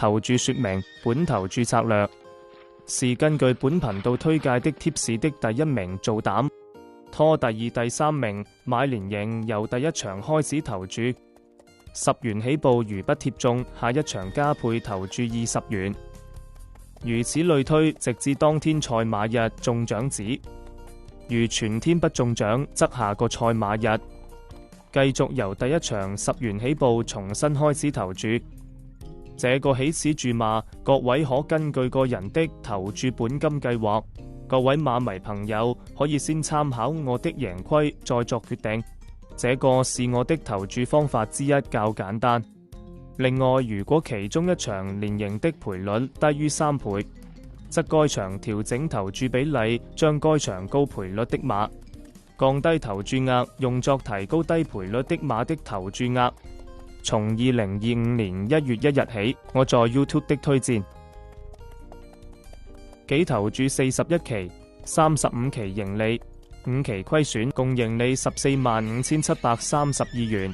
投注說明本投注策略是根據本頻道推介的貼士的第一名做膽，拖第二、第三名買連贏，由第一場開始投注10元起步，如不貼中，下一場加倍投注20元，如此類推，直至當天賽馬日中獎止。如全天不中獎，則下個賽馬日繼續由第一場10元起步重新開始投注。這個起始注碼，各位可根據個人的投注本金計劃。各位馬迷朋友可以先參考我的贏虧，再作決定。這個是我的投注方法之一，較簡單。另外，如果其中一場連贏的賠率低於3倍，則該場調整投注比例，將該場高賠率的馬降低投注額，用作提高低賠率的馬的投注額。從2025年1月1日起，我在 YouTube 的推薦，己投注41期，35期盈利，5期虧損，共盈利145732元。